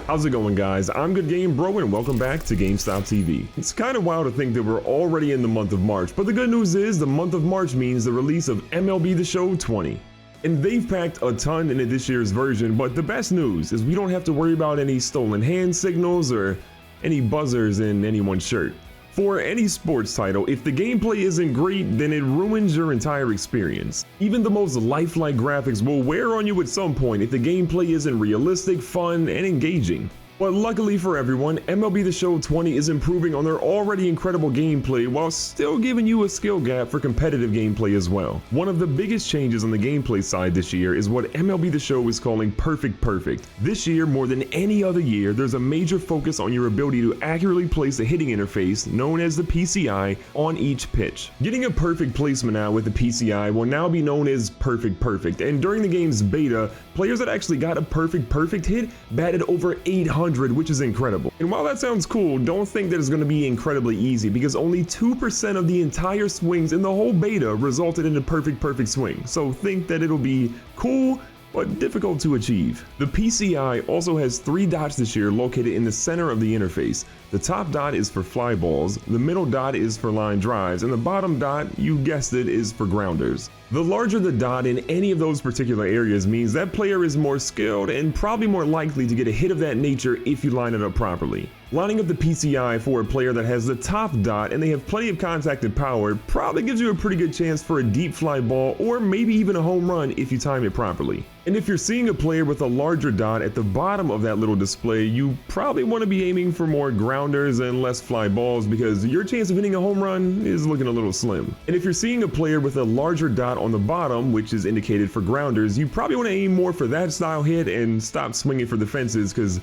How's it going, guys? I'm GoodGameBro and welcome back to GameStop TV. It's kind of wild to think that we're already in the month of March, but the good news is the month of March means the release of MLB the Show 20. And they've packed a ton into this year's version, but the best news is we don't have to worry about any stolen hand signals or any buzzers in anyone's shirt. For any sports title, if the gameplay isn't great, then it ruins your entire experience. Even the most lifelike graphics will wear on you at some point if the gameplay isn't realistic, fun, and engaging. But luckily for everyone, MLB the Show 20 is improving on their already incredible gameplay while still giving you a skill gap for competitive gameplay as well. One of the biggest changes on the gameplay side this year is what MLB the Show is calling Perfect. This year, more than any other year, there's a major focus on your ability to accurately place the hitting interface, known as the PCI, on each pitch. Getting a perfect placement out with the PCI will now be known as Perfect, and during the game's beta, players that actually got a perfect hit batted over 800, which is incredible. And while that sounds cool, don't think that it's going to be incredibly easy, because only 2% of the entire swings in the whole beta resulted in a perfect swing. So think that it'll be cool, but difficult to achieve. The PCI also has 3 dots this year located in the center of the interface. The top dot is for fly balls, the middle dot is for line drives, and the bottom dot, you guessed it, is for grounders. The larger the dot in any of those particular areas means that player is more skilled and probably more likely to get a hit of that nature if you line it up properly. Lining up the PCI for a player that has the top dot and they have plenty of contact and power probably gives you a pretty good chance for a deep fly ball or maybe even a home run if you time it properly. And if you're seeing a player with a larger dot at the bottom of that little display, you probably want to be aiming for more grounders and less fly balls, because your chance of hitting a home run is looking a little slim. And if you're seeing a player with a larger dot on the bottom, which is indicated for grounders, you probably want to aim more for that style hit and stop swinging for the fences, because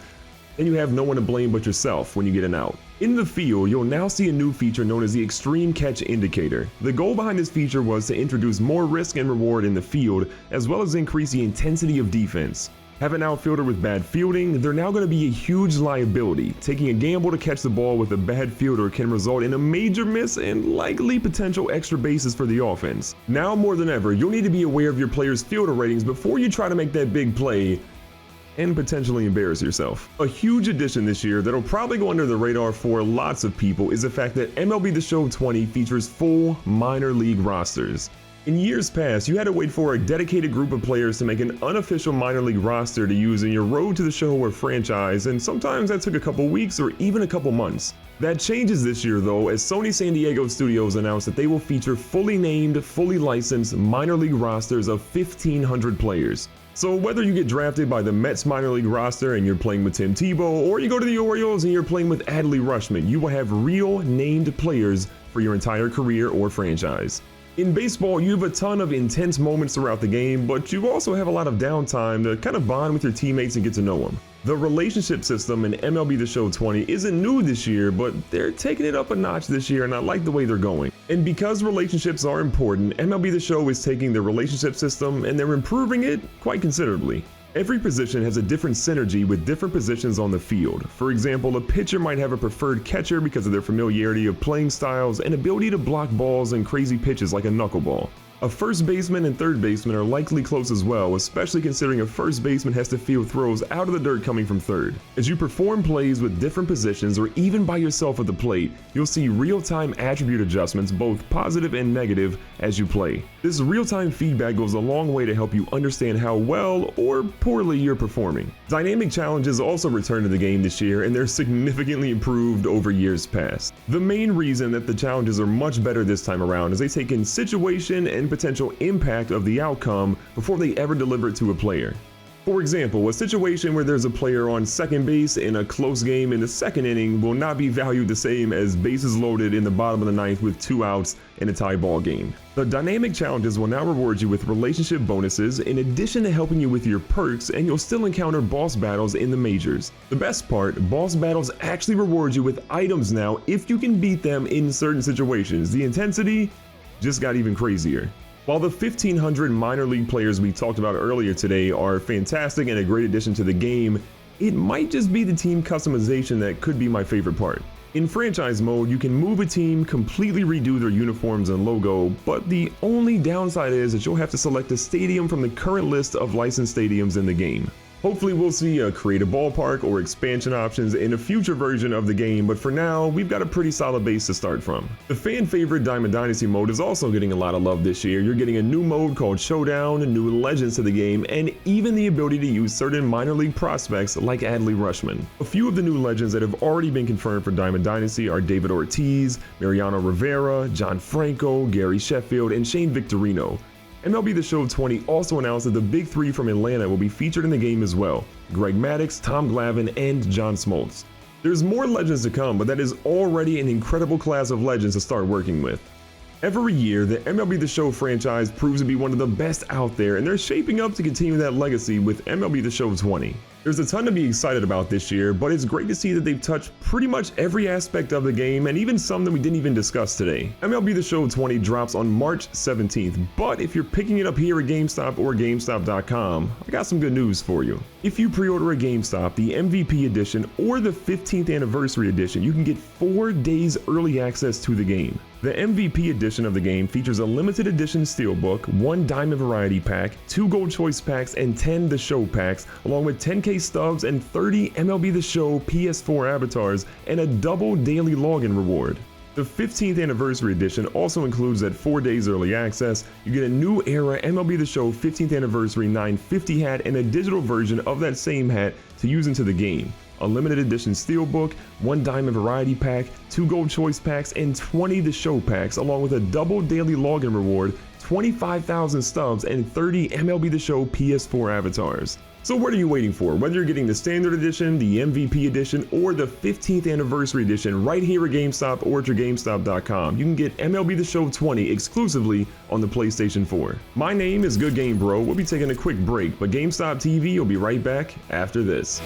then you have no one to blame but yourself when you get an out. In the field, you'll now see a new feature known as the Extreme Catch Indicator. The goal behind this feature was to introduce more risk and reward in the field, as well as increase the intensity of defense. Have an outfielder with bad fielding, they're now going to be a huge liability. Taking a gamble to catch the ball with a bad fielder can result in a major miss and likely potential extra bases for the offense. Now more than ever, you'll need to be aware of your players' fielder ratings before you try to make that big play and potentially embarrass yourself. A huge addition this year that'll probably go under the radar for lots of people is the fact that MLB The Show 20 features full minor league rosters. In years past, you had to wait for a dedicated group of players to make an unofficial minor league roster to use in your road to the show or franchise, and sometimes that took a couple weeks or even a couple months. That changes this year though, as Sony San Diego Studios announced that they will feature fully named, fully licensed minor league rosters of 1,500 players. So whether you get drafted by the Mets minor league roster and you're playing with Tim Tebow, or you go to the Orioles and you're playing with Adley Rutschman, you will have real named players for your entire career or franchise. In baseball, you have a ton of intense moments throughout the game, but you also have a lot of downtime to kind of bond with your teammates and get to know them. The relationship system in MLB The Show 20 isn't new this year, but they're taking it up a notch this year, and I like the way they're going. And because relationships are important, MLB The Show is taking the relationship system and they're improving it quite considerably. Every position has a different synergy with different positions on the field. For example, a pitcher might have a preferred catcher because of their familiarity of playing styles and ability to block balls and crazy pitches like a knuckleball. A first baseman and third baseman are likely close as well, especially considering a first baseman has to field throws out of the dirt coming from third. As you perform plays with different positions or even by yourself at the plate, you'll see real-time attribute adjustments, both positive and negative, as you play. This real-time feedback goes a long way to help you understand how well or poorly you're performing. Dynamic challenges also return to the game this year, and they're significantly improved over years past. The main reason that the challenges are much better this time around is they take in situation and potential impact of the outcome before they ever deliver it to a player. For example, a situation where there's a player on second base in a close game in the second inning will not be valued the same as bases loaded in the bottom of the ninth with 2 outs in a tie ball game. The dynamic challenges will now reward you with relationship bonuses in addition to helping you with your perks, and you'll still encounter boss battles in the majors. The best part, boss battles actually reward you with items now if you can beat them in certain situations. The intensity just got even crazier. While the 1,500 minor league players we talked about earlier today are fantastic and a great addition to the game, it might just be the team customization that could be my favorite part. In franchise mode, you can move a team, completely redo their uniforms and logo, but the only downside is that you'll have to select a stadium from the current list of licensed stadiums in the game. Hopefully we'll see a creative ballpark or expansion options in a future version of the game, but for now, we've got a pretty solid base to start from. The fan favorite Diamond Dynasty mode is also getting a lot of love this year. You're getting a new mode called Showdown, new legends to the game, and even the ability to use certain minor league prospects like Adley Rutschman. A few of the new legends that have already been confirmed for Diamond Dynasty are David Ortiz, Mariano Rivera, John Franco, Gary Sheffield, and Shane Victorino. MLB the Show 20 also announced that the big three from Atlanta will be featured in the game as well: Greg Maddux, Tom Glavine, and John Smoltz. There's more legends to come, but that is already an incredible class of legends to start working with. Every year, the MLB The Show franchise proves to be one of the best out there, and they're shaping up to continue that legacy with MLB The Show 20. There's a ton to be excited about this year, but it's great to see that they've touched pretty much every aspect of the game, and even some that we didn't even discuss today. MLB The Show 20 drops on March 17th, but if you're picking it up here at GameStop or GameStop.com, I got some good news for you. If you pre-order at GameStop, the MVP edition or the 15th anniversary edition, you can get 4 days early access to the game. The MVP edition of the game features a limited edition steelbook, 1 diamond variety pack, 2 gold choice packs, and 10 The Show packs, along with 10K stubs and 30 MLB The Show PS4 avatars, and a double daily login reward. The 15th anniversary edition also includes that 4 days early access. You get a new era MLB The Show 15th anniversary 950 hat and a digital version of that same hat to use into the game. A limited edition steelbook, 1 diamond variety pack, 2 gold choice packs, and 20 The Show packs, along with a double daily login reward, 25,000 stubs, and 30 MLB The Show PS4 avatars. So what are you waiting for? Whether you're getting the standard edition, the MVP edition, or the 15th anniversary edition right here at GameStop or at your GameStop.com, you can get MLB The Show 20 exclusively on the PlayStation 4. My name is GoodGameBro. We'll be taking a quick break, but GameStop TV will be right back after this.